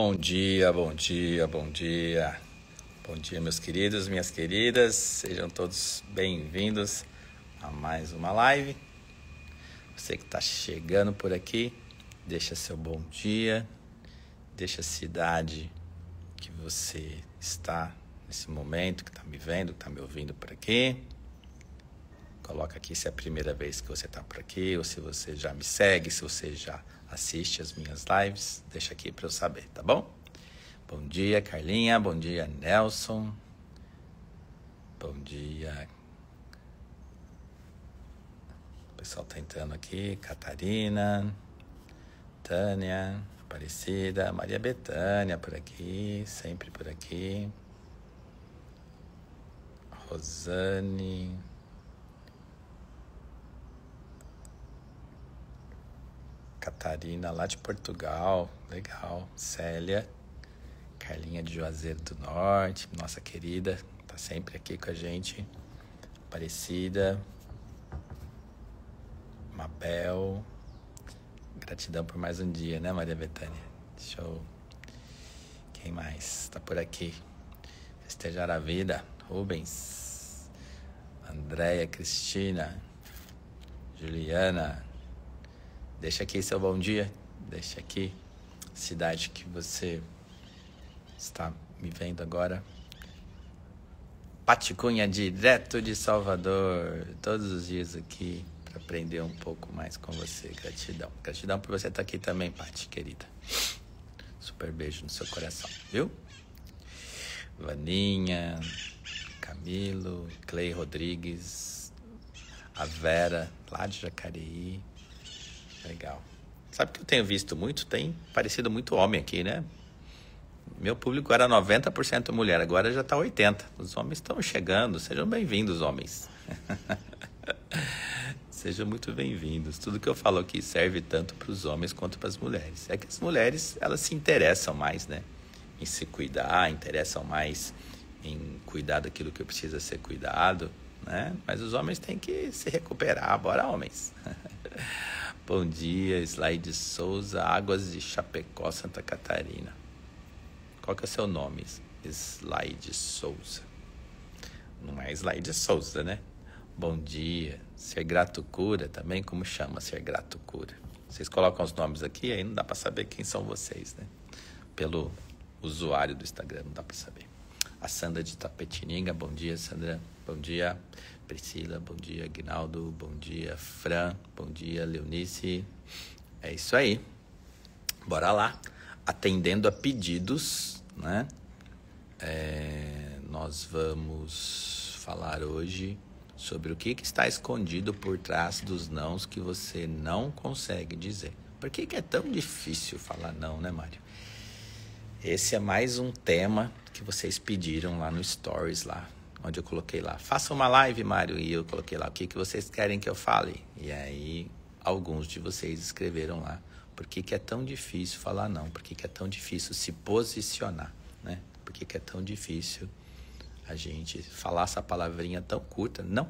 Bom dia, bom dia, bom dia. Bom dia, meus queridos, minhas queridas. Sejam todos bem-vindos a mais uma live. Você que está chegando por aqui, deixa seu bom dia, deixa a cidade que você está nesse momento, que está me vendo, que está me ouvindo por aqui. Coloca aqui se é a primeira vez que você está por aqui, ou se você já me segue, se você já assiste as minhas lives, deixa aqui para eu saber, tá bom? Bom dia, Carlinha. Bom dia, Nelson. Bom dia. O pessoal tá entrando aqui. Catarina, Tânia, Aparecida, Maria Bethânia por aqui, sempre por aqui. Rosane. Catarina, lá de Portugal. Legal. Célia. Carlinha de Juazeiro do Norte, nossa querida, tá sempre aqui com a gente. Aparecida. Mabel. Gratidão por mais um dia, né, Maria Bethânia? Show. Quem mais tá por aqui? Festejar a vida. Rubens. Andréia, Cristina. Juliana. Deixa aqui seu bom dia. Deixa aqui. Cidade que você está me vendo agora. Paticunha, direto de Salvador. Todos os dias aqui para aprender um pouco mais com você. Gratidão. Gratidão por você estar aqui também, Pati, querida. Super beijo no seu coração, viu? Vaninha, Camilo, Clay Rodrigues, a Vera, lá de Jacareí. Legal. Sabe que eu tenho visto muito? Tem parecido muito homem aqui, né? Meu público era 90% mulher, agora já está 80%. Os homens estão chegando. Sejam bem-vindos, homens. Sejam muito bem-vindos. Tudo que eu falo aqui serve tanto para os homens quanto para as mulheres. É que as mulheres, elas se interessam mais, né? Em se cuidar, interessam mais em cuidar daquilo que precisa ser cuidado, né? Mas os homens têm que se recuperar. Bora, homens. Bom dia, Slaide Souza, Águas de Chapecó, Santa Catarina. Qual que é o seu nome? Slaide Souza. Não é Slaide Souza, né? Bom dia. Ser Grato Cura também, como chama Ser Grato Cura? Vocês colocam os nomes aqui, aí não dá para saber quem são vocês, né? Pelo usuário do Instagram, não dá para saber. A Sandra de Tapetininga, bom dia, Sandra. Bom dia, Priscila. Bom dia, Aguinaldo. Bom dia, Fran. Bom dia, Leonice. É isso aí. Bora lá. Atendendo a pedidos, né? Nós vamos falar hoje sobre o que está escondido por trás dos nãos que você não consegue dizer. Por que é tão difícil falar não, né, Mário? Esse é mais um tema que vocês pediram lá no Stories, lá, onde eu coloquei lá. Faça uma live, Mário, e eu coloquei lá o que vocês querem que eu fale. E aí, alguns de vocês escreveram lá. Por que é tão difícil falar não? Por que é tão difícil se posicionar, né? Por que é tão difícil a gente falar essa palavrinha tão curta? Não.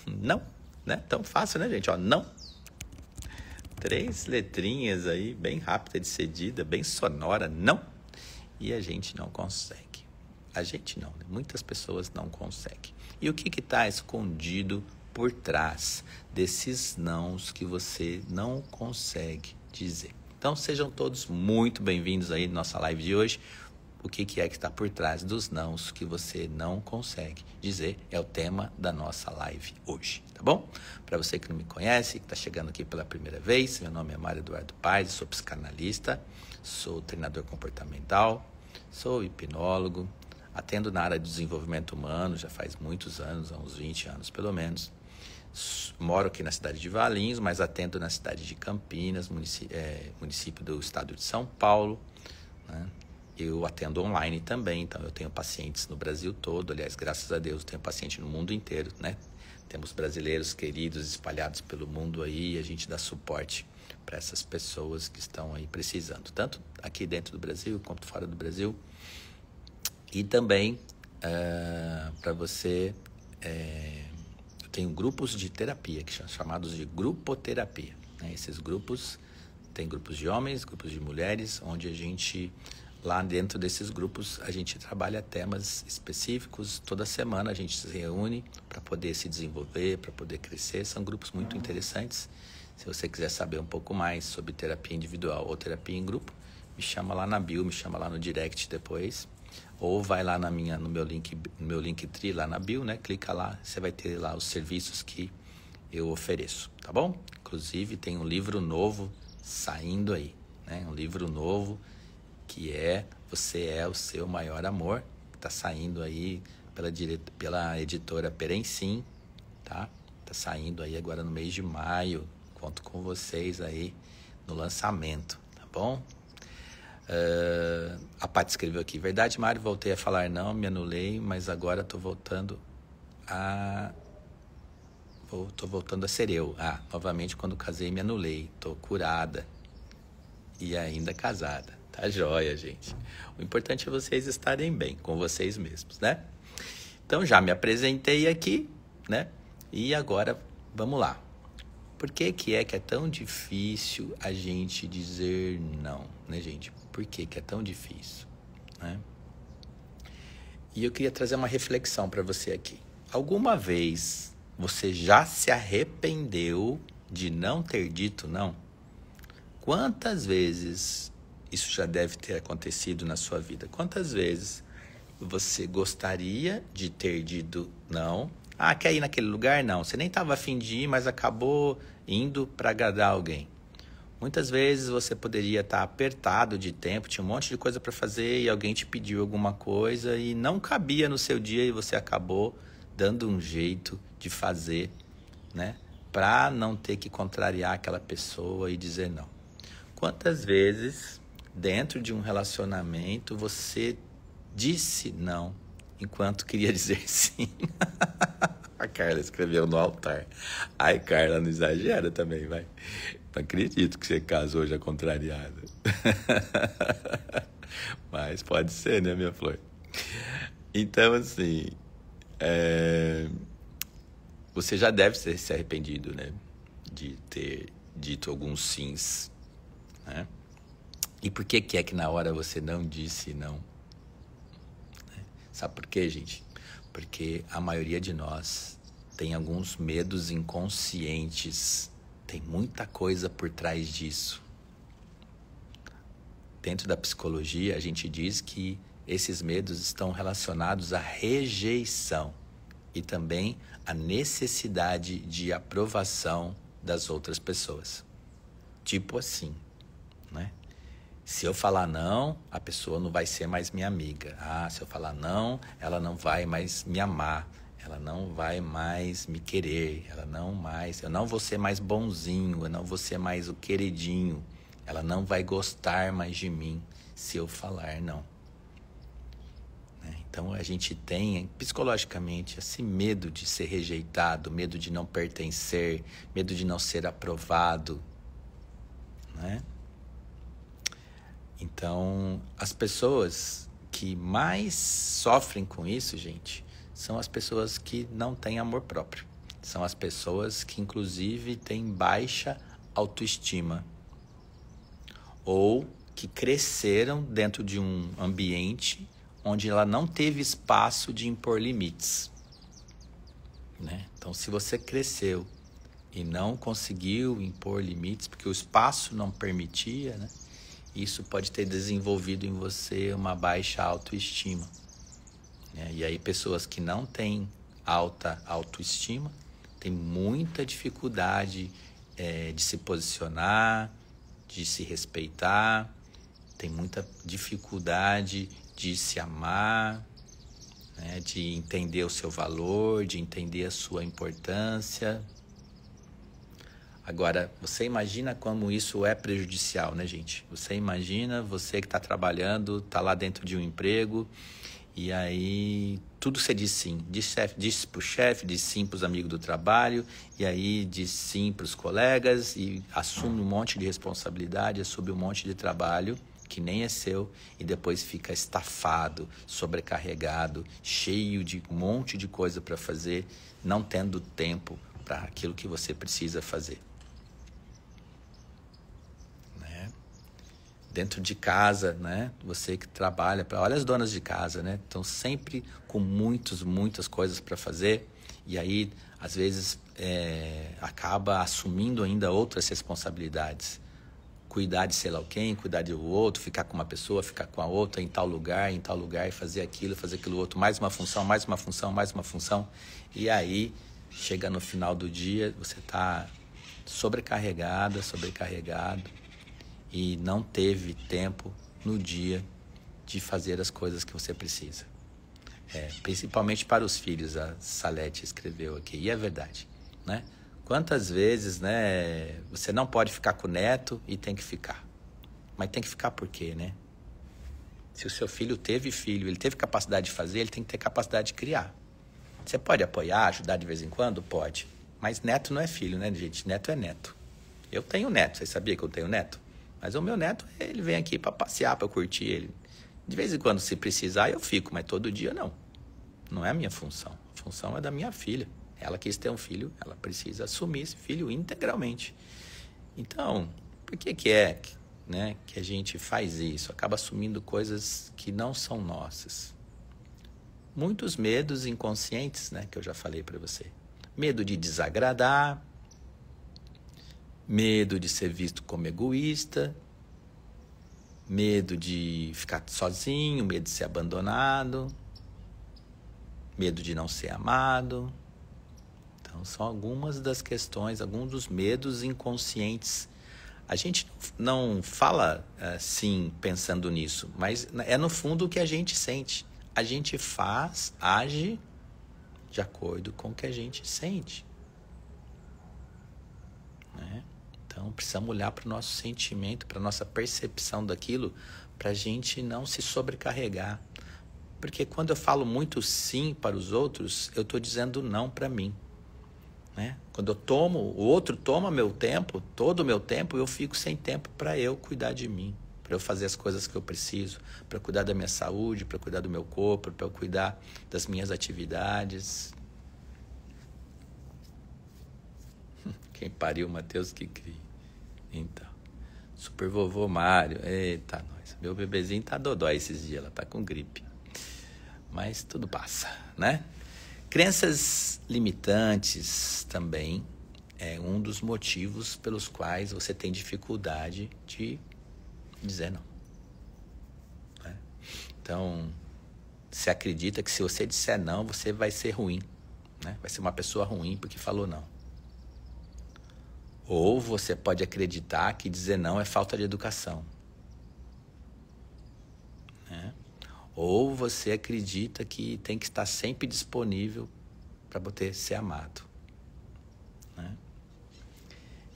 Não, né? Tão fácil, né, gente? Ó, não. 3 letrinhas aí, bem rápida de cedida, bem sonora, não. E a gente não consegue. A gente não, né? Muitas pessoas não conseguem. E o que está escondido por trás desses nãos que você não consegue dizer? Então, sejam todos muito bem-vindos aí na nossa live de hoje. O que é que está por trás dos nãos que você não consegue dizer é o tema da nossa live hoje, tá bom? Para você que não me conhece, que está chegando aqui pela primeira vez, meu nome é Mário Eduardo Paes, sou psicanalista, sou treinador comportamental, sou hipnólogo, atendo na área de desenvolvimento humano já faz muitos anos, há uns 20 anos pelo menos. Moro aqui na cidade de Valinhos, mas atendo na cidade de Campinas, município do estado de São Paulo, né? Eu atendo online também, então eu tenho pacientes no Brasil todo, aliás, graças a Deus, tenho paciente no mundo inteiro, né? Temos brasileiros queridos espalhados pelo mundo aí, e a gente dá suporte para essas pessoas que estão aí precisando, tanto aqui dentro do Brasil quanto fora do Brasil. E também, para você, eu tenho grupos de terapia, que são chamados de grupoterapia, né? Esses grupos Tem grupos de homens, grupos de mulheres, onde a gente, lá dentro desses grupos, a gente trabalha temas específicos. Toda semana a gente se reúne para poder se desenvolver, para poder crescer. São grupos muito interessantes. Se você quiser saber um pouco mais sobre terapia individual ou terapia em grupo, me chama lá na bio, me chama lá no direct depois. Ou vai lá no meu Linktree lá na bio, né? Clica lá, você vai ter lá os serviços que eu ofereço, tá bom? Inclusive tem um livro novo saindo aí, né? Um livro novo que é Você é o Seu Maior Amor, que tá saindo aí pela editora Perencim, tá? Tá saindo aí agora no mês de maio. Conto com vocês aí no lançamento, tá bom? A Paty escreveu aqui: verdade, Mário, voltei a falar não, me anulei, mas agora tô voltando a ser eu. Novamente, quando casei, me anulei. Tô curada e ainda casada. Tá joia, gente. O importante é vocês estarem bem com vocês mesmos, né? Então, já me apresentei aqui, né? E agora, vamos lá. Por que é tão difícil a gente dizer não, né, gente? Por que é tão difícil, né? E eu queria trazer uma reflexão para você aqui. Alguma vez você já se arrependeu de não ter dito não? Quantas vezes isso já deve ter acontecido na sua vida? Quantas vezes você gostaria de ter dito não? Quer ir naquele lugar? Não. Você nem estava a fim de ir, mas acabou indo para agradar alguém. Muitas vezes você poderia estar apertado de tempo, tinha um monte de coisa para fazer e alguém te pediu alguma coisa e não cabia no seu dia e você acabou dando um jeito de fazer, né? Para não ter que contrariar aquela pessoa e dizer não. Quantas vezes, dentro de um relacionamento, você disse não enquanto queria dizer sim? A Carla escreveu no altar. Ai, Carla, não exagera também, vai. Não acredito que você casou já contrariada. Mas pode ser, né, minha flor? Então, assim, você já deve ter se arrependido, né? De ter dito alguns sims, né? E por que é que na hora você não disse não? Sabe por quê, gente? Porque a maioria de nós tem alguns medos inconscientes. Tem muita coisa por trás disso. Dentro da psicologia, a gente diz que esses medos estão relacionados à rejeição e também à necessidade de aprovação das outras pessoas. Tipo assim, né? Se eu falar não, a pessoa não vai ser mais minha amiga. Se eu falar não, ela não vai mais me amar. Ela não vai mais me querer. Eu não vou ser mais bonzinho. Eu não vou ser mais o queridinho. Ela não vai gostar mais de mim se eu falar não. Então a gente tem psicologicamente esse medo de ser rejeitado, medo de não pertencer, medo de não ser aprovado, né? Então, as pessoas que mais sofrem com isso, gente, são as pessoas que não têm amor próprio. São as pessoas que, inclusive, têm baixa autoestima. Ou que cresceram dentro de um ambiente onde ela não teve espaço de impor limites, né? Então, se você cresceu e não conseguiu impor limites, porque o espaço não permitia, né? Isso pode ter desenvolvido em você uma baixa autoestima, né? E aí pessoas que não têm alta autoestima têm muita dificuldade de se posicionar, de se respeitar, tem muita dificuldade de se amar, né? De entender o seu valor, de entender a sua importância. Agora, você imagina como isso é prejudicial, né, gente? Você imagina você que está trabalhando, está lá dentro de um emprego, e aí tudo você diz sim. Diz para o chefe, diz sim para os amigos do trabalho, e aí diz sim para os colegas, e assume um monte de responsabilidade, assume um monte de trabalho que nem é seu, e depois fica estafado, sobrecarregado, cheio de um monte de coisa para fazer, não tendo tempo para aquilo que você precisa fazer. dentro de casa, né? Você que trabalha, olha as donas de casa, né? Estão sempre com muitas coisas para fazer e aí, às vezes, acaba assumindo ainda outras responsabilidades. Cuidar de sei lá quem, cuidar do outro, ficar com uma pessoa, ficar com a outra, em tal lugar, e fazer aquilo outro, mais uma função. E aí, chega no final do dia, você está sobrecarregado e não teve tempo no dia de fazer as coisas que você precisa. Principalmente para os filhos, a Salete escreveu aqui, e é verdade, né? Quantas vezes, né, você não pode ficar com o neto e tem que ficar. Mas tem que ficar por quê, né? Se o seu filho teve filho, ele teve capacidade de fazer, ele tem que ter capacidade de criar. Você pode apoiar, ajudar de vez em quando? Pode. Mas neto não é filho, né, gente? Neto é neto. Eu tenho neto, vocês sabiam que eu tenho neto? Mas o meu neto, ele vem aqui para passear, para curtir ele. De vez em quando, se precisar, eu fico, mas todo dia não. Não é a minha função. A função é da minha filha. Ela quis ter um filho, ela precisa assumir esse filho integralmente. Então, por que né, que a gente faz isso? Acaba assumindo coisas que não são nossas. Muitos medos inconscientes, né, que eu já falei para você. Medo de desagradar, medo de ser visto como egoísta, medo de ficar sozinho, medo de ser abandonado, medo de não ser amado. Então, são algumas das questões, alguns dos medos inconscientes. A gente não fala assim, pensando nisso, mas é no fundo o que a gente sente. A gente age de acordo com o que a gente sente. Né? Então, precisamos olhar para o nosso sentimento, para a nossa percepção daquilo, para a gente não se sobrecarregar. Porque quando eu falo muito sim para os outros, eu estou dizendo não para mim. Né? Quando o outro toma meu tempo, todo o meu tempo, eu fico sem tempo para eu cuidar de mim, para eu fazer as coisas que eu preciso, para cuidar da minha saúde, para cuidar do meu corpo, para eu cuidar das minhas atividades. Quem pariu, Mateus que cria. Então, super vovô Mário, eita nós, meu bebezinho tá dodói esses dias, ela tá com gripe, mas tudo passa, né? Crenças limitantes também é um dos motivos pelos quais você tem dificuldade de dizer não. Né? Então, você acredita que se você disser não, você vai ser ruim. Né? Vai ser uma pessoa ruim porque falou não. Ou você pode acreditar que dizer não é falta de educação. Né? Ou você acredita que tem que estar sempre disponível para poder ser amado. Né?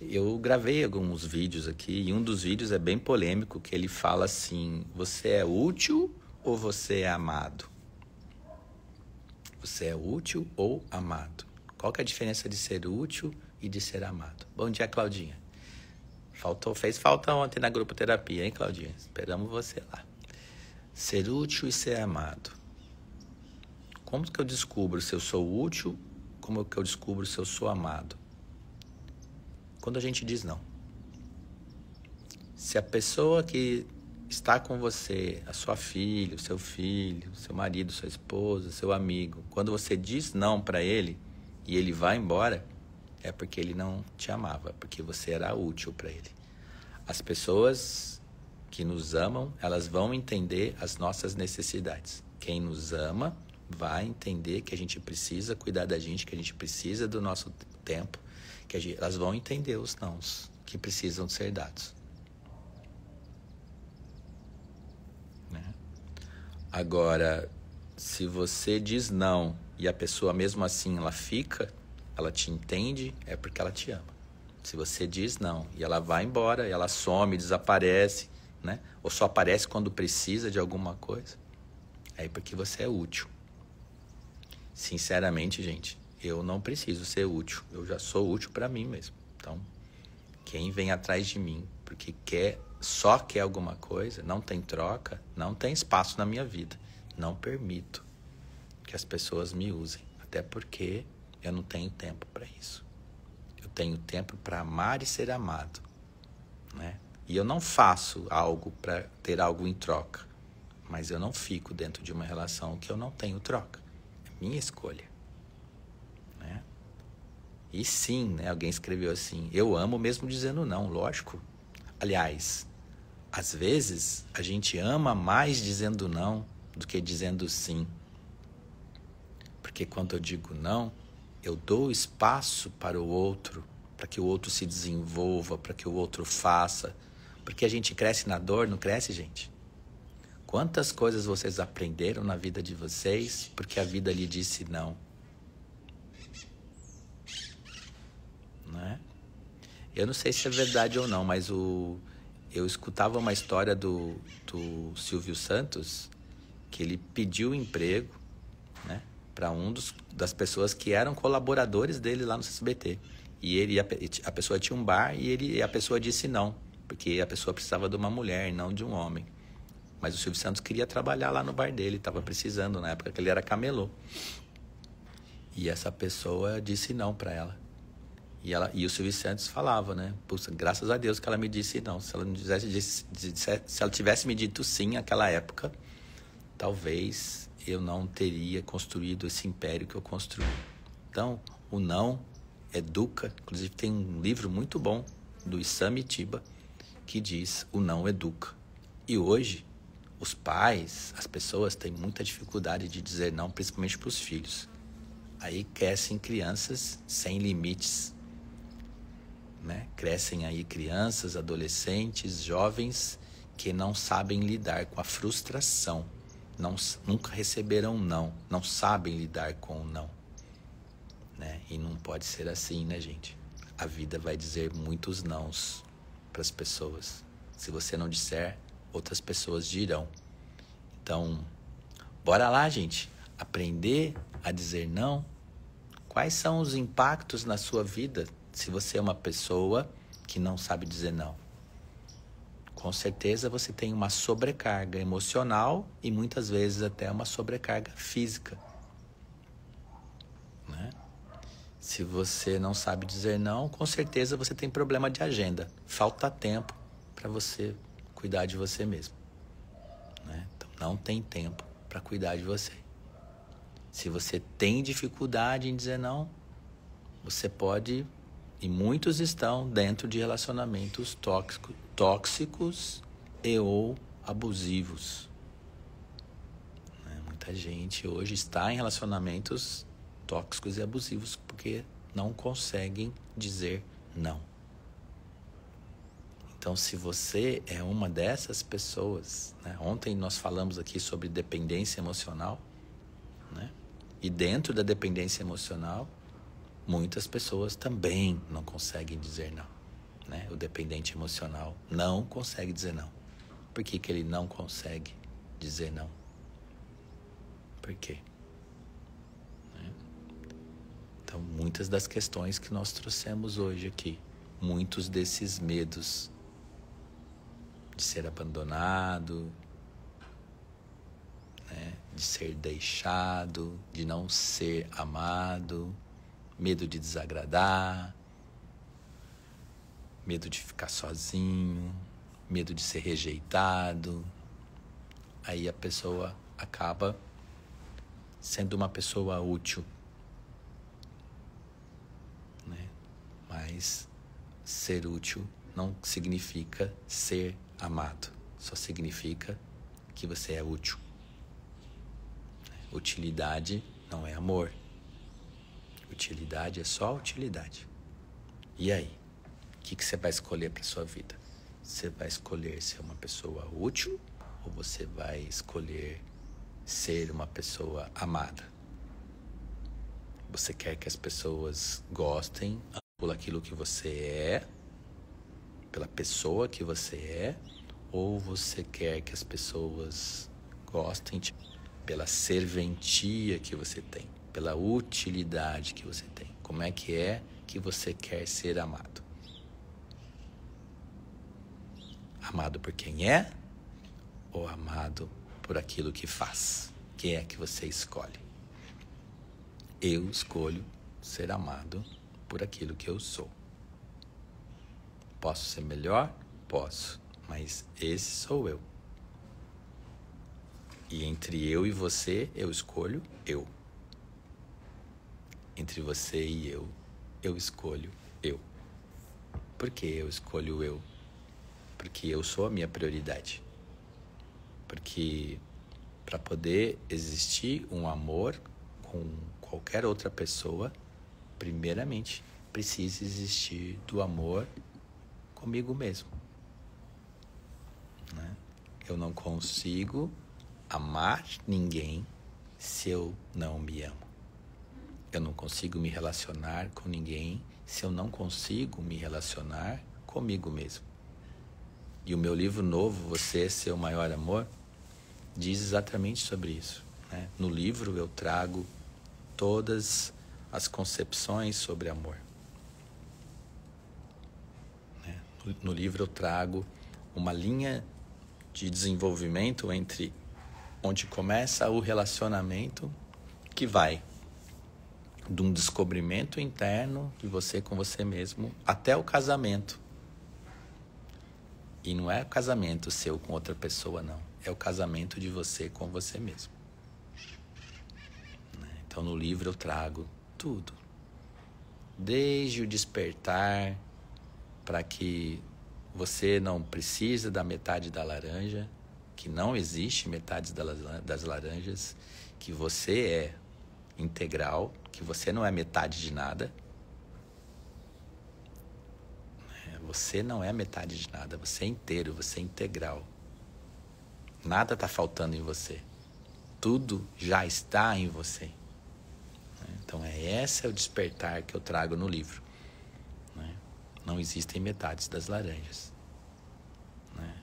Eu gravei alguns vídeos aqui, e um dos vídeos é bem polêmico, que ele fala assim, você é útil ou você é amado? Você é útil ou amado? Qual que é a diferença de ser útil e de ser amado? Bom dia, Claudinha. Fez falta ontem na grupo terapia, hein, Claudinha? Esperamos você lá. Ser útil e ser amado. Como que eu descubro se eu sou útil? Como que eu descubro se eu sou amado? Quando a gente diz não. Se a pessoa que está com você, a sua filha, o seu filho, seu marido, sua esposa, seu amigo, quando você diz não para ele e ele vai embora, é porque ele não te amava, porque você era útil para ele. As pessoas que nos amam, elas vão entender as nossas necessidades. Quem nos ama vai entender que a gente precisa cuidar da gente, que a gente precisa do nosso tempo, elas vão entender os nãos que precisam ser dados. Né? Agora, se você diz não e a pessoa mesmo assim ela fica, ela te entende, é porque ela te ama. Se você diz não e ela vai embora, ela some, desaparece, né? Ou só aparece quando precisa de alguma coisa, é porque você é útil. Sinceramente, gente, eu não preciso ser útil. Eu já sou útil para mim mesmo. Então, quem vem atrás de mim porque só quer alguma coisa, não tem troca, não tem espaço na minha vida. Não permito que as pessoas me usem. Até porque eu não tenho tempo para isso. Eu tenho tempo para amar e ser amado. Né? E eu não faço algo para ter algo em troca. Mas eu não fico dentro de uma relação que eu não tenho troca. É minha escolha. Né? E sim, né, alguém escreveu assim, eu amo mesmo dizendo não, lógico. Aliás, às vezes a gente ama mais dizendo não do que dizendo sim. Porque quando eu digo não, eu dou espaço para o outro, para que o outro se desenvolva, para que o outro faça. Porque a gente cresce na dor, não cresce, gente? Quantas coisas vocês aprenderam na vida de vocês porque a vida lhe disse não? Não é? Eu não sei se é verdade ou não, mas eu escutava uma história do Silvio Santos, que ele pediu emprego, né, para das pessoas que eram colaboradores dele lá no SBT. E a pessoa tinha um bar e a pessoa disse não, porque a pessoa precisava de uma mulher, não de um homem. Mas o Silvio Santos queria trabalhar lá no bar dele, estava precisando, na época que ele era camelô. E essa pessoa disse não para ela. E o Silvio Santos falava, né? Puxa, graças a Deus que ela me disse não. Se ela tivesse me dito sim naquela época, talvez eu não teria construído esse império que eu construí. Então, o não educa. Inclusive tem um livro muito bom do Issam Itiba que diz o não educa. E hoje os pais, as pessoas têm muita dificuldade de dizer não, principalmente para os filhos. Aí crescem crianças sem limites, né? Crescem aí crianças, adolescentes, jovens que não sabem lidar com a frustração, nunca receberam não sabem lidar com o não, né? E não pode ser assim, né, gente? A vida vai dizer muitos nãos para as pessoas. Se você não disser, outras pessoas dirão. Então, bora lá, gente, aprender a dizer não. Quais são os impactos na sua vida se você é uma pessoa que não sabe dizer não? Com certeza você tem uma sobrecarga emocional e muitas vezes até uma sobrecarga física, né? Se você não sabe dizer não, com certeza você tem problema de agenda. Falta tempo para você cuidar de você mesmo, né? Então, não tem tempo para cuidar de você. Se você tem dificuldade em dizer não, você pode, e muitos estão dentro de relacionamentos tóxicos e ou abusivos, né? Muita gente hoje está em relacionamentos tóxicos e abusivos porque não conseguem dizer não. Então, se você é uma dessas pessoas, né? Ontem nós falamos aqui sobre dependência emocional, né? E dentro da dependência emocional, muitas pessoas também não conseguem dizer não, né? O dependente emocional não consegue dizer não. Por que ele não consegue dizer não? Por quê? Né? Então, muitas das questões que nós trouxemos hoje aqui, muitos desses medos de ser abandonado, né? De ser deixado, de não ser amado, medo de desagradar, medo de ficar sozinho, medo de ser rejeitado. Aí a pessoa acaba sendo uma pessoa útil, né? Mas ser útil não significa ser amado, só significa que você é útil. Utilidade não é amor. Utilidade é só utilidade. E aí? O que você vai escolher para sua vida? Você vai escolher ser uma pessoa útil ou você vai escolher ser uma pessoa amada? Você quer que as pessoas gostem por aquilo que você é, pela pessoa que você é, ou você quer que as pessoas gostem pela serventia que você tem, pela utilidade que você tem? Como é que você quer ser amado? Amado por quem é ou amado por aquilo que faz? Quem é que você escolhe? Eu escolho ser amado por aquilo que eu sou. Posso ser melhor? Posso. mas esse sou eu. E entre eu e você, eu escolho eu. Entre você e eu escolho eu. Por que eu escolho eu? Porque eu sou a minha prioridade. Porque para poder existir um amor com qualquer outra pessoa, primeiramente precisa existir do amor comigo mesmo. Né? Eu não consigo amar ninguém se eu não me amo. Eu não consigo me relacionar com ninguém se eu não consigo me relacionar comigo mesmo. E o meu livro novo, Você é Seu Maior Amor, diz exatamente sobre isso. Né? No livro eu trago todas as concepções sobre amor. Né? No livro eu trago uma linha de desenvolvimento entre onde começa o relacionamento, que vai de um descobrimento interno de você com você mesmo até o casamento. E não é o casamento seu com outra pessoa, não. É o casamento de você com você mesmo. Então no livro eu trago tudo. Desde o despertar, para que você não precise da metade da laranja, que não existe metade das laranjas, que você é integral, que você não é metade de nada. Você não é metade de nada, você é inteiro, você é integral. Nada está faltando em você. Tudo já está em você. Então esse é o despertar que eu trago no livro. Não existem metades das laranjas.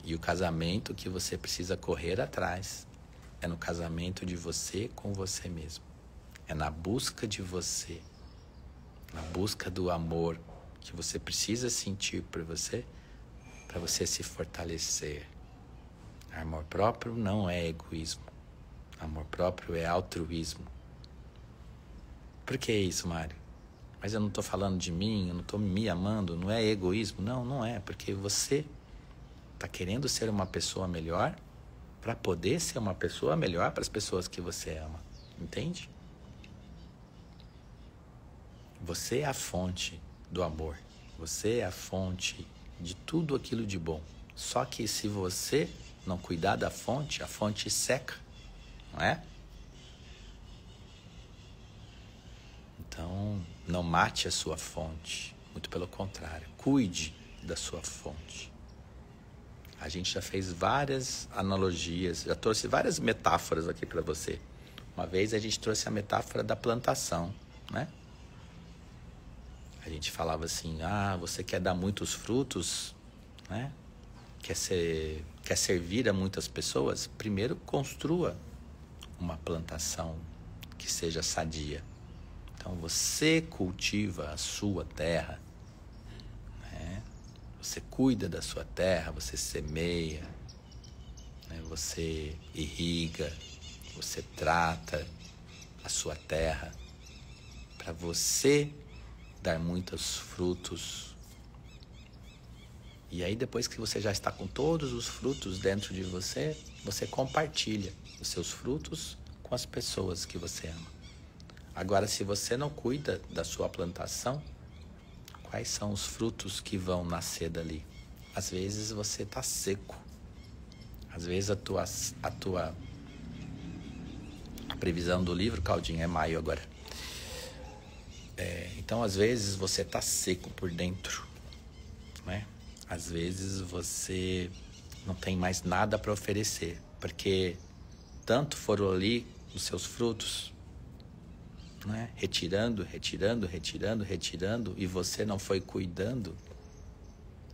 E o casamento que você precisa correr atrás é no casamento de você com você mesmo. É na busca de você, na busca do amor que você precisa sentir por você, para você se fortalecer. Amor próprio não é egoísmo. Amor próprio é altruísmo. Por que isso, Mário? Mas eu não estou falando de mim, eu não estou me amando, não é egoísmo? Não, não é, porque você está querendo ser uma pessoa melhor para poder ser uma pessoa melhor para as pessoas que você ama. Entende? Você é a fonte do amor. Você é a fonte de tudo aquilo de bom. Só que se você não cuidar da fonte, a fonte seca, não é? Então, não mate a sua fonte. Muito pelo contrário, cuide da sua fonte. A gente já fez várias analogias, já trouxe várias metáforas aqui para você. Uma vez a gente trouxe a metáfora da plantação, né? A gente falava assim, você quer dar muitos frutos, né? Quer servir a muitas pessoas? Primeiro construa uma plantação que seja sadia. Então você cultiva a sua terra, né? Você cuida da sua terra, você semeia, né? Você irriga, você trata a sua terra para você dar muitos frutos. E aí depois que você já está com todos os frutos dentro de você, você compartilha os seus frutos com as pessoas que você ama. Agora, se você não cuida da sua plantação, quais são os frutos que vão nascer dali? Às vezes você está seco. Às vezes a previsão do livro, Claudinho, é maio agora. Então, às vezes você está seco por dentro, né? Às vezes você não tem mais nada para oferecer, porque tanto foram ali os seus frutos, né? Retirando, e você não foi cuidando,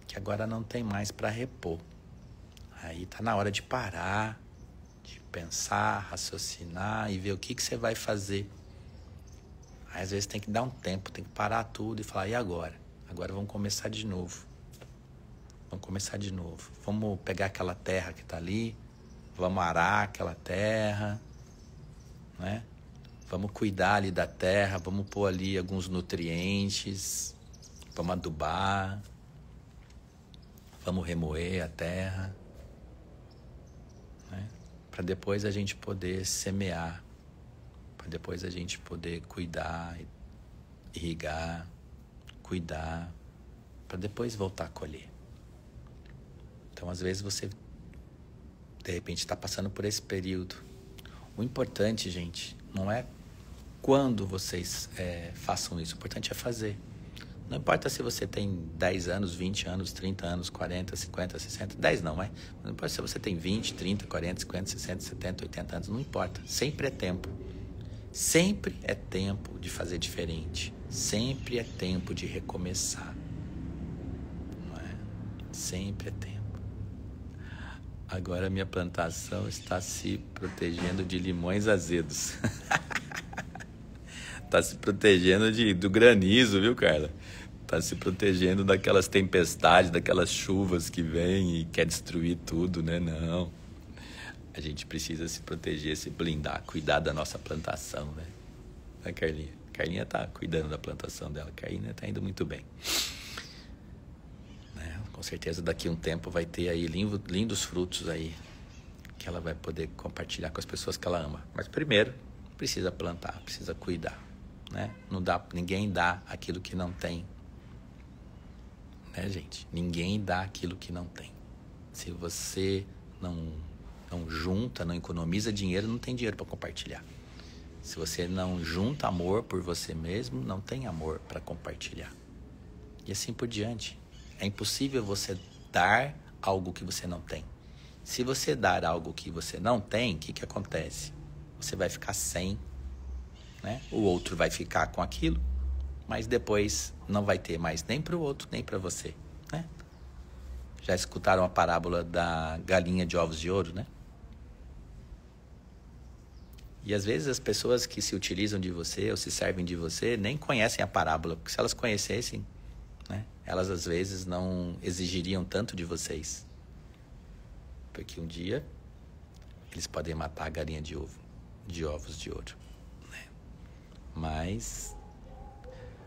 que agora não tem mais para repor. Aí está na hora de parar, de pensar, raciocinar e ver o que você vai fazer. Aí, às vezes tem que dar um tempo, tem que parar tudo e falar, e agora? Agora vamos começar de novo. Vamos pegar aquela terra que está ali, vamos arar aquela terra, né? Vamos cuidar ali da terra, vamos pôr ali alguns nutrientes, vamos adubar, Vamos remoer a terra, né? Para depois a gente poder semear, para depois a gente poder cuidar, irrigar, cuidar, para depois voltar a colher. Então, às vezes, você, de repente, está passando por esse período. O importante, gente, não é quando vocês façam isso. O importante é fazer. Não importa se você tem 10 anos, 20 anos, 30 anos, 40, 50, 60... 10 não, mas não importa se você tem 20, 30, 40, 50, 60, 70, 80 anos. Não importa. Sempre é tempo. Sempre é tempo de fazer diferente. Sempre é tempo de recomeçar. Não é? Sempre é tempo. Agora a minha plantação está se protegendo de limões azedos. Está se protegendo do granizo, viu, Carla? Está se protegendo daquelas tempestades, daquelas chuvas que vêm e quer destruir tudo, né? Não. A gente precisa se proteger, se blindar, cuidar da nossa plantação, né? A Carlinha. A Carlinha está cuidando da plantação dela. A Carlinha está indo muito bem. Com certeza daqui a um tempo vai ter aí lindos frutos aí que ela vai poder compartilhar com as pessoas que ela ama. Mas primeiro precisa plantar, precisa cuidar, né? Ninguém dá aquilo que não tem, né, gente? Ninguém dá aquilo que não tem. Se você não junta, não economiza dinheiro, não tem dinheiro para compartilhar. Se você não junta amor por você mesmo, não tem amor para compartilhar. E assim por diante. É impossível você dar algo que você não tem. Se você dar algo que você não tem, o que acontece? Você vai ficar sem, né? O outro vai ficar com aquilo, mas depois não vai ter mais nem para o outro, nem para você, né? Já escutaram a parábola da galinha de ovos de ouro, né? E às vezes as pessoas que se utilizam de você ou se servem de você nem conhecem a parábola, porque se elas conhecessem, né, elas às vezes não exigiriam tanto de vocês. Porque um dia eles podem matar a galinha de ovos de ouro, né? Mas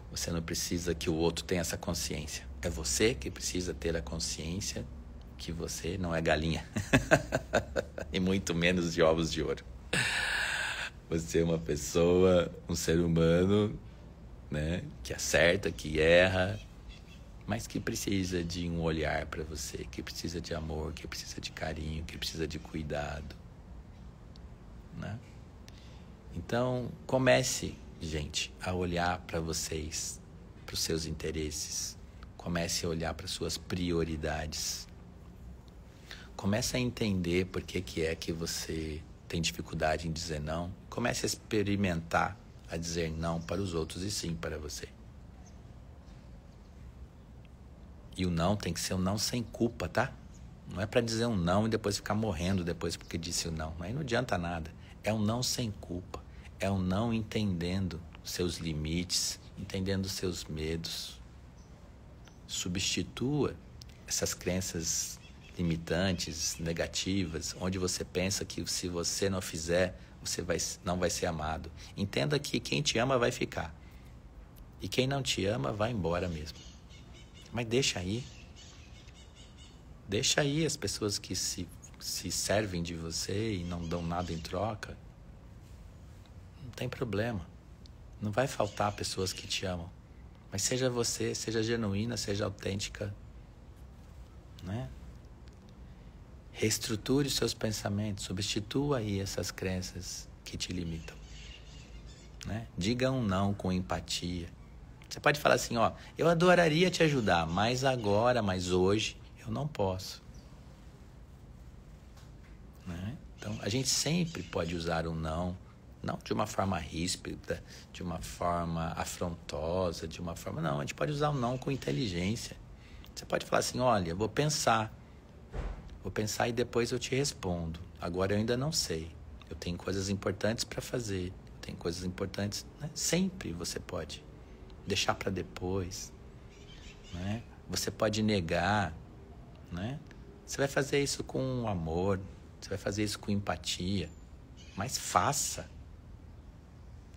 você não precisa que o outro tenha essa consciência. É você que precisa ter a consciência que você não é galinha. E muito menos de ovos de ouro. Você é uma pessoa, um ser humano, né, que acerta, que erra, mas que precisa de um olhar para você, que precisa de amor, que precisa de carinho, que precisa de cuidado, né? Então, comece, gente, a olhar para vocês, para os seus interesses. Comece a olhar para suas prioridades. Comece a entender por que é que você tem dificuldade em dizer não. Comece a experimentar a dizer não para os outros e sim para você. E o não tem que ser um não sem culpa, tá? Não é para dizer um não e depois ficar morrendo depois porque disse o não. Aí não adianta nada. É um não sem culpa. É um não entendendo seus limites, entendendo seus medos. Substitua essas crenças limitantes, negativas, onde você pensa que se você não fizer, você não vai ser amado. Entenda que quem te ama vai ficar. E quem não te ama vai embora mesmo. Mas deixa aí. Deixa aí as pessoas que se servem de você e não dão nada em troca. Não tem problema. Não vai faltar pessoas que te amam. Mas seja você, seja genuína, seja autêntica, né? Reestruture os seus pensamentos. Substitua aí essas crenças que te limitam, né? Diga um não com empatia. Você pode falar assim, ó, eu adoraria te ajudar, mas agora, mas hoje, eu não posso. Né? Então, a gente sempre pode usar um não de uma forma ríspida, de uma forma afrontosa, de uma forma... Não, a gente pode usar um não com inteligência. Você pode falar assim, olha, vou pensar e depois eu te respondo. Agora eu ainda não sei. Eu tenho coisas importantes para fazer, tem coisas importantes, né? Sempre você pode deixar para depois, né? Você pode negar, né? Você vai fazer isso com amor, você vai fazer isso com empatia, mas faça,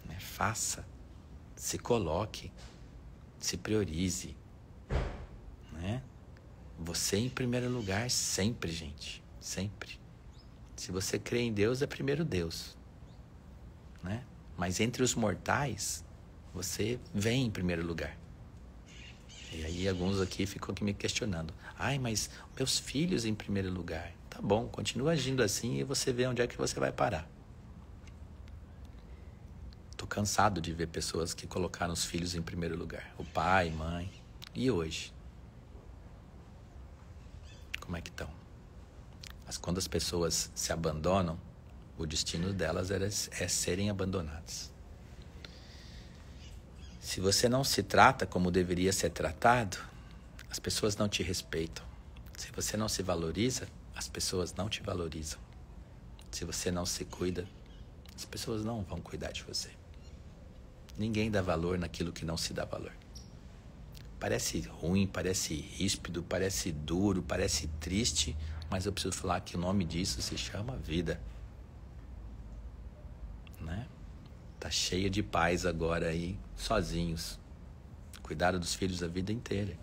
né? Faça, se coloque, se priorize, né? Você em primeiro lugar sempre, gente. Sempre. Se você crê em Deus, é primeiro Deus. Né? Mas entre os mortais, você vem em primeiro lugar. E aí alguns aqui ficam me questionando. Ai, mas meus filhos em primeiro lugar. Tá bom, continua agindo assim e você vê onde é que você vai parar. Tô cansado de ver pessoas que colocaram os filhos em primeiro lugar. O pai, mãe. E hoje? Como é que estão? Mas quando as pessoas se abandonam, o destino delas é serem abandonadas. Se você não se trata como deveria ser tratado, as pessoas não te respeitam. Se você não se valoriza, as pessoas não te valorizam. Se você não se cuida, as pessoas não vão cuidar de você. Ninguém dá valor naquilo que não se dá valor. Parece ruim, parece ríspido, parece duro, parece triste, mas eu preciso falar que o nome disso se chama vida. Né? Tá cheia de pais agora aí, sozinhos. Cuidaram dos filhos a vida inteira.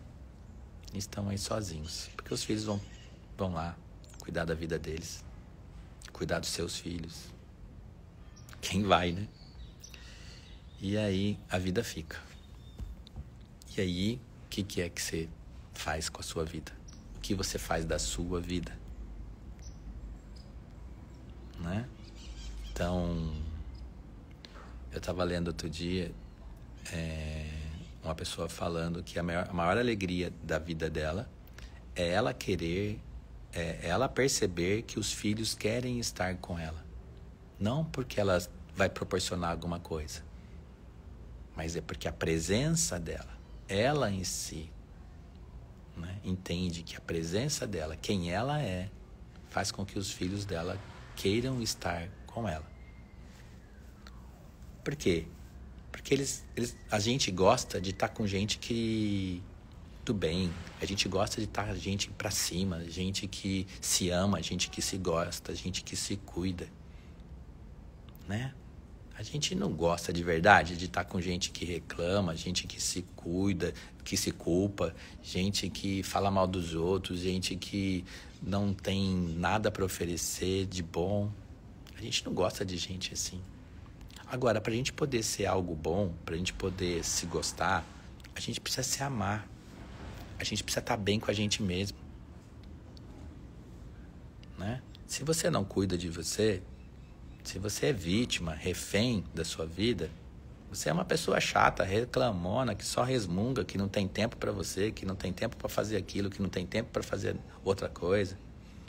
E estão aí sozinhos. Porque os filhos vão lá cuidar da vida deles. Cuidar dos seus filhos. Quem vai, né? E aí a vida fica. E aí, o que é que você faz com a sua vida? O que você faz da sua vida? Né? Então, eu estava lendo outro dia uma pessoa falando que a maior alegria da vida dela é ela ela perceber que os filhos querem estar com ela. Não porque ela vai proporcionar alguma coisa, mas é porque a presença dela, ela em si, né, entende que a presença dela, quem ela é, faz com que os filhos dela queiram estar com ela. Por quê? Porque a gente gosta de estar com gente que do bem, a gente gosta de estar gente pra cima, gente que se ama, gente que se gosta, gente que se cuida, né? A gente não gosta de verdade de estar com gente que reclama, gente que se cuida, que se culpa, gente que fala mal dos outros, gente que não tem nada para oferecer de bom. A gente não gosta de gente assim. Agora, para a gente poder ser algo bom, para a gente poder se gostar, a gente precisa se amar. A gente precisa estar bem com a gente mesmo. Né? Se você não cuida de você, se você é vítima, refém da sua vida, você é uma pessoa chata, reclamona, que só resmunga, que não tem tempo para você, que não tem tempo para fazer aquilo, que não tem tempo para fazer outra coisa,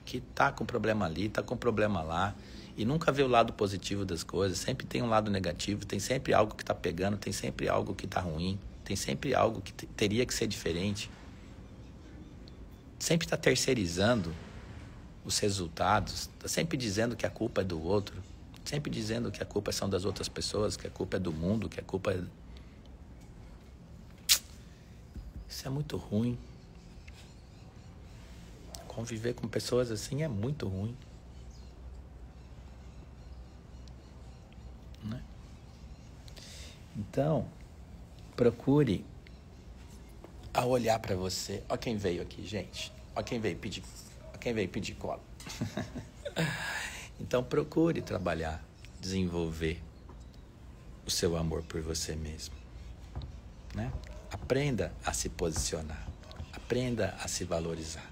que tá com problema ali, tá com problema lá, e nunca vê o lado positivo das coisas, sempre tem um lado negativo, tem sempre algo que tá pegando, tem sempre algo que tá ruim, tem sempre algo que teria que ser diferente. Sempre tá terceirizando os resultados, tá sempre dizendo que a culpa é do outro, sempre dizendo que a culpa são das outras pessoas, que a culpa é do mundo, que a culpa é... Isso é muito ruim. Conviver com pessoas assim é muito ruim. Né? Então, procure a olhar para você. Olha quem veio aqui, gente. Olha quem veio pedir cola. Então procure trabalhar, desenvolver o seu amor por você mesmo. Né? Aprenda a se posicionar. Aprenda a se valorizar.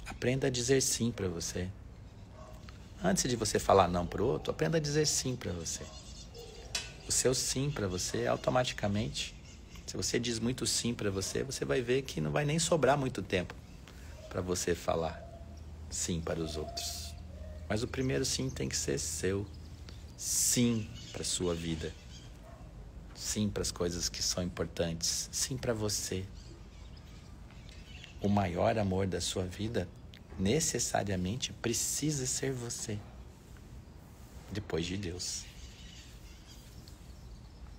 Aprenda a dizer sim para você. Antes de você falar não para o outro, aprenda a dizer sim para você. O seu sim para você, automaticamente, se você diz muito sim para você, você vai ver que não vai nem sobrar muito tempo para você falar sim para os outros. Mas o primeiro sim tem que ser seu. Sim para a sua vida. Sim para as coisas que são importantes. Sim para você. O maior amor da sua vida necessariamente precisa ser você. Depois de Deus.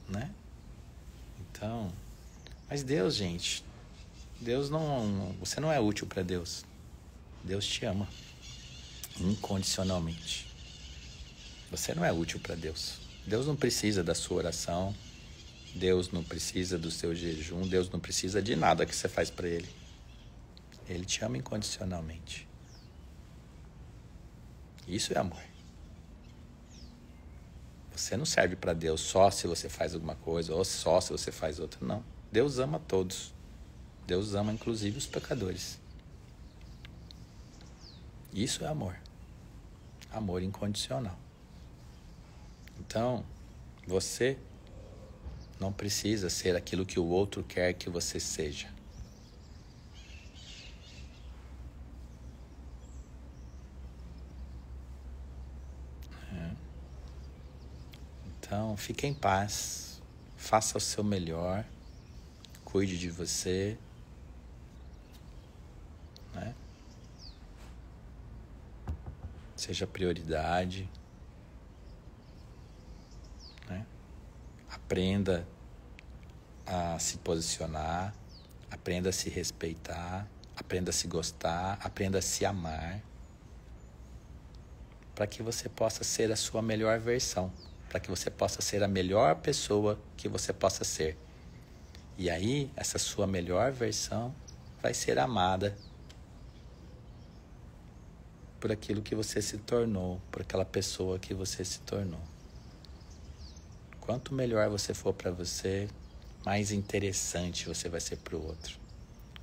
Né? Então, mas Deus, gente, Deus não... Você não é útil para Deus. Deus te ama. Incondicionalmente. Você não é útil para Deus. Deus não precisa da sua oração. Deus não precisa do seu jejum. Deus não precisa de nada que você faz para Ele. Ele te ama incondicionalmente. Isso é amor. Você não serve para Deus só se você faz alguma coisa ou só se você faz outra. Não. Deus ama todos. Deus ama inclusive os pecadores. Isso é amor. Amor incondicional. Então, você não precisa ser aquilo que o outro quer que você seja. Então, fique em paz, faça o seu melhor, cuide de você, né? Seja prioridade, né? Aprenda a se posicionar, aprenda a se respeitar, aprenda a se gostar, aprenda a se amar, para que você possa ser a sua melhor versão. Para que você possa ser a melhor pessoa que você possa ser. E aí, essa sua melhor versão vai ser amada por aquilo que você se tornou, por aquela pessoa que você se tornou. Quanto melhor você for para você, mais interessante você vai ser para o outro.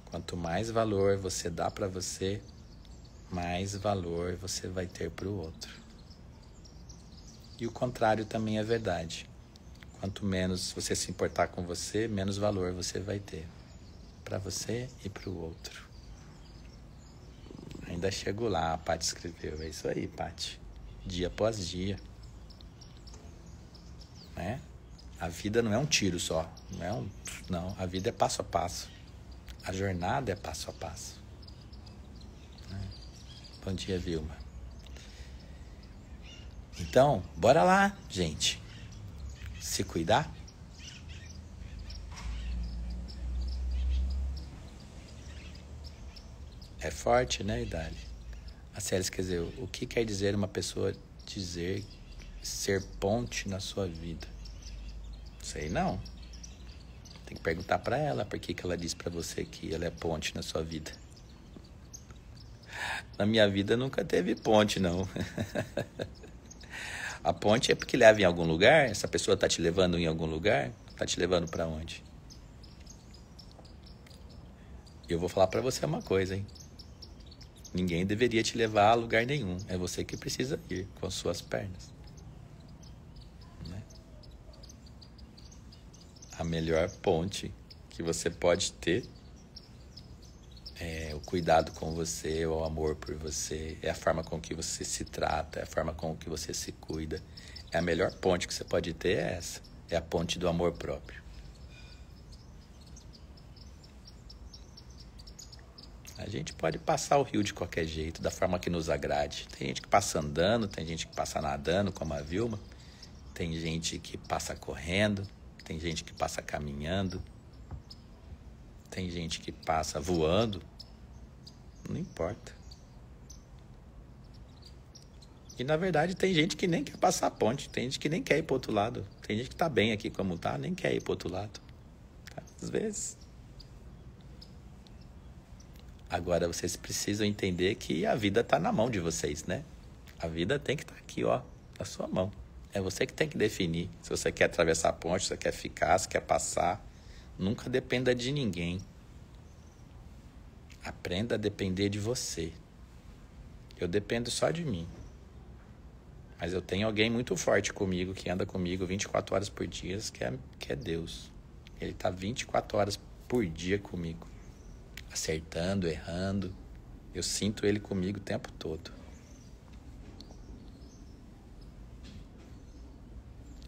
Quanto mais valor você dá para você, mais valor você vai ter para o outro. E o contrário também é verdade. Quanto menos você se importar com você, menos valor você vai ter. Para você e para o outro. Ainda chego lá, a Paty escreveu. É isso aí, Paty. Dia após dia. Né? A vida não é um tiro só. Não, a vida é passo a passo. A jornada é passo a passo. Né? Bom dia, Vilma. Então, bora lá, gente. Se cuidar. É forte, né, Idade? A Célia quer dizer, o que quer dizer uma pessoa dizer ser ponte na sua vida? Sei não. Tem que perguntar pra ela por que ela diz pra você que ela é ponte na sua vida. Na minha vida nunca teve ponte, não. A ponte é porque leva em algum lugar? Essa pessoa está te levando em algum lugar? Está te levando para onde? Eu vou falar para você uma coisa, hein? Ninguém deveria te levar a lugar nenhum. É você que precisa ir com as suas pernas. Né? A melhor ponte que você pode ter é o cuidado com você, o amor por você, é a forma com que você se trata, é a forma com que você se cuida. É a melhor ponte que você pode ter é essa. É a ponte do amor próprio. A gente pode passar o rio de qualquer jeito, da forma que nos agrade. Tem gente que passa andando, tem gente que passa nadando, como a Vilma. Tem gente que passa correndo, tem gente que passa caminhando. Tem gente que passa voando. Não importa. E na verdade tem gente que nem quer passar a ponte. Tem gente que nem quer ir pro outro lado. Tem gente que tá bem aqui como tá, nem quer ir pro outro lado. Às vezes. Agora vocês precisam entender que a vida tá na mão de vocês, né? A vida tem que estar aqui, ó, na sua mão. É você que tem que definir. Se você quer atravessar a ponte, se você quer ficar, se quer passar. Nunca dependa de ninguém. Aprenda a depender de você. Eu dependo só de mim. Mas eu tenho alguém muito forte comigo, que anda comigo 24 horas por dia, que é Deus. Ele está 24 horas por dia comigo. Acertando, errando. Eu sinto Ele comigo o tempo todo.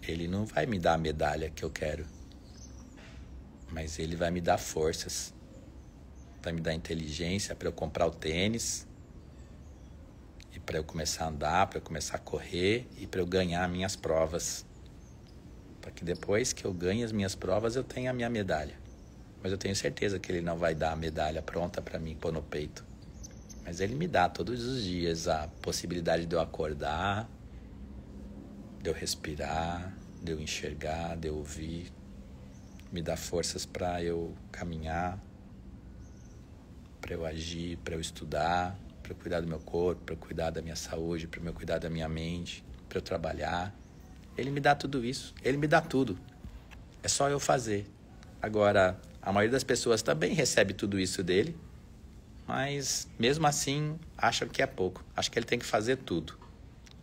Ele não vai me dar a medalha que eu quero. Mas Ele vai me dar forças. Vai me dar inteligência para eu comprar o tênis. E para eu começar a andar, para eu começar a correr. E para eu ganhar minhas provas. Para que depois que eu ganhe as minhas provas, eu tenha a minha medalha. Mas eu tenho certeza que Ele não vai dar a medalha pronta para mim pôr no peito. Mas Ele me dá todos os dias a possibilidade de eu acordar, de eu respirar, de eu enxergar, de eu ouvir. Me dá forças para eu caminhar. para eu agir, para eu estudar, para eu cuidar do meu corpo, para eu cuidar da minha saúde, para eu cuidar da minha mente, para eu trabalhar. Ele me dá tudo isso, ele me dá tudo. É só eu fazer. Agora, a maioria das pessoas também recebe tudo isso dele, mas mesmo assim acham que é pouco. Acho que ele tem que fazer tudo.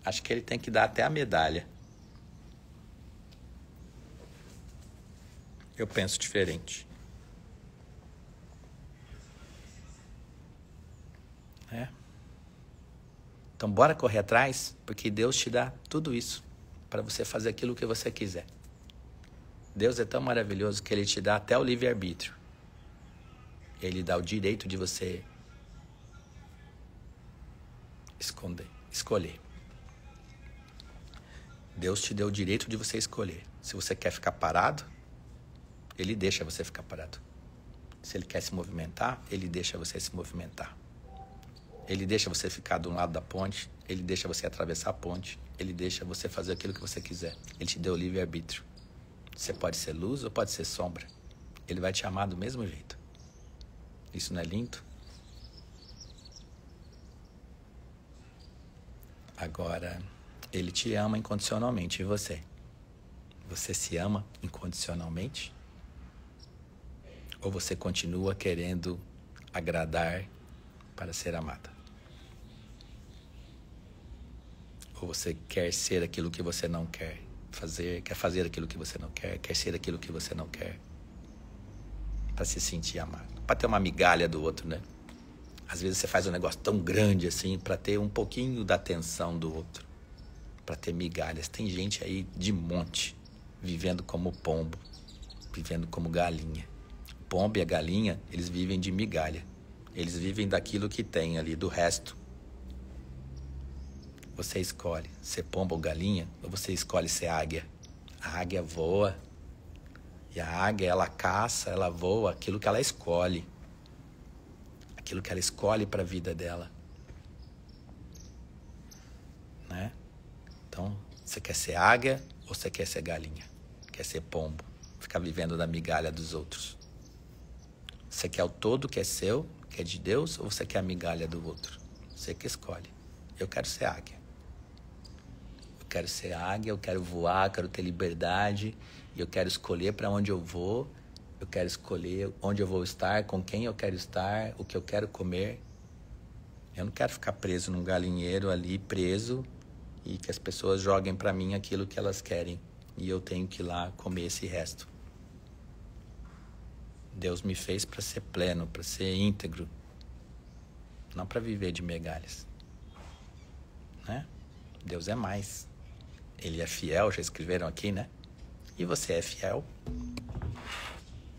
Acho que ele tem que dar até a medalha. Eu penso diferente. Então bora correr atrás, porque Deus te dá tudo isso para você fazer aquilo que você quiser. Deus é tão maravilhoso que Ele te dá até o livre-arbítrio. Ele dá o direito de você escolher. Deus te deu o direito de você escolher. Se você quer ficar parado, Ele deixa você ficar parado. Se Ele quer se movimentar, Ele deixa você se movimentar. Ele deixa você ficar de um lado da ponte, Ele deixa você atravessar a ponte, Ele deixa você fazer aquilo que você quiser. Ele te deu o livre-arbítrio. Você pode ser luz ou pode ser sombra. Ele vai te amar do mesmo jeito. Isso não é lindo? Agora, Ele te ama incondicionalmente. E você? Você se ama incondicionalmente? Ou você continua querendo agradar para ser amada? Ou você quer ser aquilo que você não quer fazer aquilo que você não quer ser aquilo que você não quer, para se sentir amado, para ter uma migalha do outro, né? Às vezes você faz um negócio tão grande assim, para ter um pouquinho da atenção do outro, para ter migalhas. Tem gente aí de monte, vivendo como pombo, vivendo como galinha. O pombo e a galinha, eles vivem de migalha. Eles vivem daquilo que tem ali, do resto. Você escolhe ser pomba ou galinha, ou você escolhe ser águia. A águia voa. E a águia, ela caça, ela voa aquilo que ela escolhe. Aquilo que ela escolhe para a vida dela. Né? Então, você quer ser águia ou você quer ser galinha? Quer ser pombo? Ficar vivendo da migalha dos outros. Você quer o todo que é seu, que é de Deus, ou você quer a migalha do outro? Você que escolhe. Eu quero ser águia. Eu quero ser águia, eu quero voar, eu quero ter liberdade. E eu quero escolher para onde eu vou. Eu quero escolher onde eu vou estar, com quem eu quero estar, o que eu quero comer. Eu não quero ficar preso num galinheiro ali, preso, e que as pessoas joguem para mim aquilo que elas querem. E eu tenho que ir lá comer esse resto. Deus me fez para ser pleno, para ser íntegro. Não para viver de migalhas. Né? Deus é mais. Ele é fiel, já escreveram aqui, né? E você é fiel?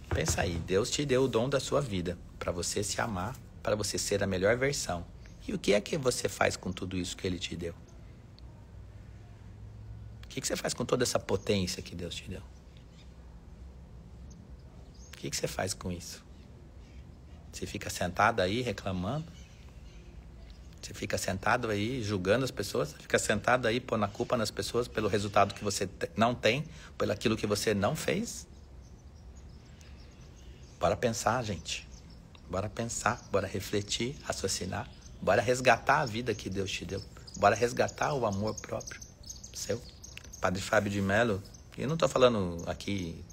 Pensa aí, Deus te deu o dom da sua vida para você se amar, para você ser a melhor versão. E o que é que você faz com tudo isso que Ele te deu? O que você faz com toda essa potência que Deus te deu? O que você faz com isso? Você fica sentado aí reclamando? Você fica sentado aí julgando as pessoas? Você fica sentado aí pondo a culpa nas pessoas pelo resultado que você não tem, pelo aquilo que você não fez? Bora pensar, gente. Bora pensar, bora refletir, raciocinar. Bora resgatar a vida que Deus te deu. Bora resgatar o amor próprio seu. Padre Fábio de Mello, eu não estou falando aqui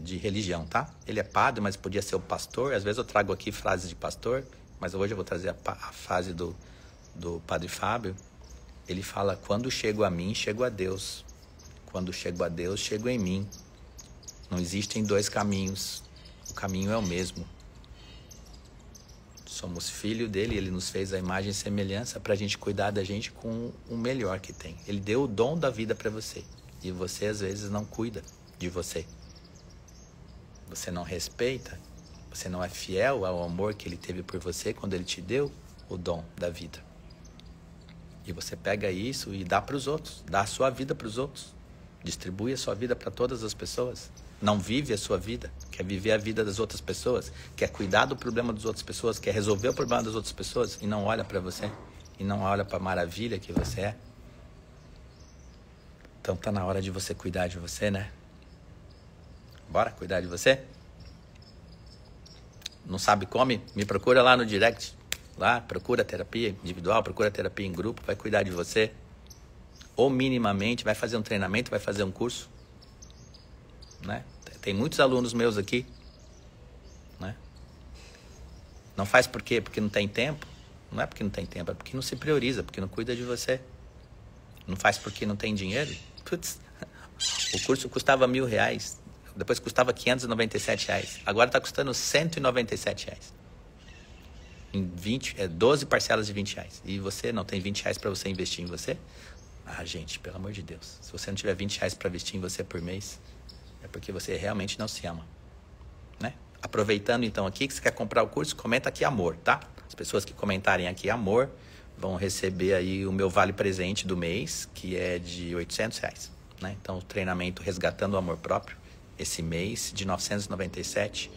de religião, tá? Ele é padre, mas podia ser o pastor. Às vezes eu trago aqui frases de pastor, mas hoje eu vou trazer a frase do Padre Fábio. Ele fala: quando chego a mim, chego a Deus. Quando chego a Deus, chego em mim. Não existem dois caminhos. O caminho é o mesmo. Somos filho dele, ele nos fez a imagem e semelhança para a gente cuidar da gente com o melhor que tem. Ele deu o dom da vida para você. E você, às vezes, não cuida de você. Você não respeita, você não é fiel ao amor que ele teve por você quando ele te deu o dom da vida. E você pega isso e dá para os outros, dá a sua vida para os outros. Distribui a sua vida para todas as pessoas. Não vive a sua vida, quer viver a vida das outras pessoas, quer cuidar do problema das outras pessoas, quer resolver o problema das outras pessoas e não olha para você, e não olha para a maravilha que você é. Então tá na hora de você cuidar de você, né? Bora cuidar de você? Não sabe como? Me procura lá no direct. Lá, procura terapia individual, procura terapia em grupo, vai cuidar de você. Ou minimamente, vai fazer um treinamento, vai fazer um curso. Né? Tem muitos alunos meus aqui. Né? Não faz por quê? Porque não tem tempo? Não é porque não tem tempo, é porque não se prioriza, porque não cuida de você. Não faz porque não tem dinheiro? Putz, o curso custava R$1.000, depois custava R$597. Agora está custando R$197. Em 12 parcelas de R$20. E você não tem R$20 para você investir em você? Ah, gente, pelo amor de Deus. Se você não tiver R$20 para investir em você por mês, é porque você realmente não se ama. Né? Aproveitando então aqui que você quer comprar o curso, comenta aqui amor, tá? As pessoas que comentarem aqui amor vão receber aí o meu vale presente do mês, que é de R$800. Né? Então, o treinamento Resgatando o Amor Próprio, esse mês, de 997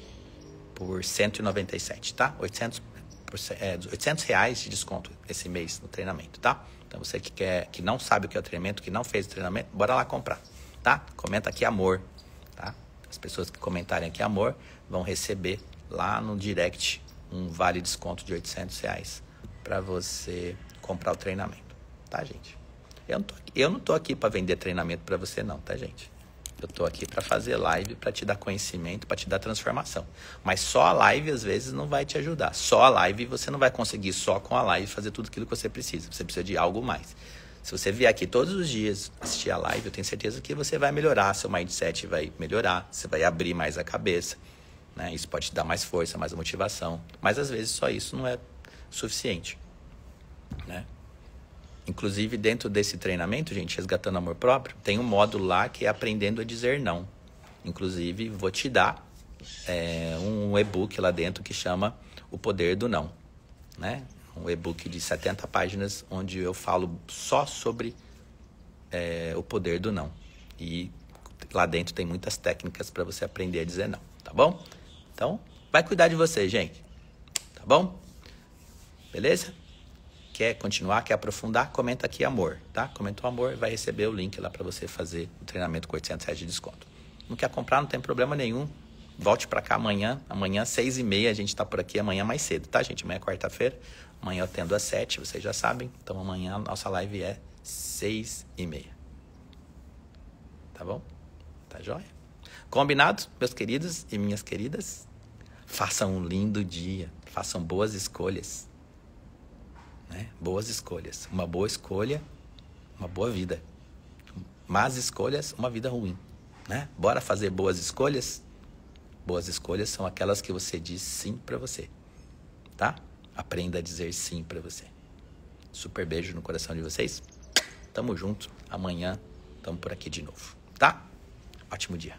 por R$197, tá? R$800 de desconto esse mês no treinamento, tá? Então, você que não sabe o que é o treinamento, que não fez o treinamento, bora lá comprar, tá? Comenta aqui amor, tá? As pessoas que comentarem aqui amor vão receber lá no direct um vale desconto de R$800 para você comprar o treinamento, tá, gente? Eu não tô aqui para vender treinamento para você não, tá, gente? Eu tô aqui para fazer live, para te dar conhecimento, para te dar transformação. Mas só a live às vezes não vai te ajudar. Só a live você não vai conseguir só com a live fazer tudo aquilo que você precisa. Você precisa de algo mais. Se você vier aqui todos os dias assistir a live, eu tenho certeza que você vai melhorar, seu mindset vai melhorar, você vai abrir mais a cabeça, né? Isso pode te dar mais força, mais motivação. Mas às vezes só isso não é suficiente, né? Inclusive, dentro desse treinamento, gente, Resgatando Amor Próprio, tem um módulo lá que é Aprendendo a Dizer Não. Inclusive, vou te dar um e-book lá dentro que chama O Poder do Não. Né? Um e-book de 70 páginas, onde eu falo só sobre o poder do não. E lá dentro tem muitas técnicas para você aprender a dizer não, tá bom? Então, vai cuidar de você, gente. Tá bom? Beleza? Quer continuar, quer aprofundar, comenta aqui amor, tá? Comentou amor, vai receber o link lá para você fazer o treinamento com R$800 de desconto. Não quer comprar, não tem problema nenhum. Volte para cá amanhã 6h30, a gente tá por aqui amanhã mais cedo, tá, gente? Amanhã é quarta-feira, amanhã eu atendo às 7, vocês já sabem. Então amanhã a nossa live é 6h30. Tá bom? Tá jóia? Combinado, meus queridos e minhas queridas? Façam um lindo dia, façam boas escolhas. Né? Boas escolhas. Uma boa escolha, uma boa vida. Más escolhas, uma vida ruim. Né? Bora fazer boas escolhas? Boas escolhas são aquelas que você diz sim para você. Tá? Aprenda a dizer sim para você. Super beijo no coração de vocês. Tamo junto. Amanhã tamo por aqui de novo. Tá? Ótimo dia.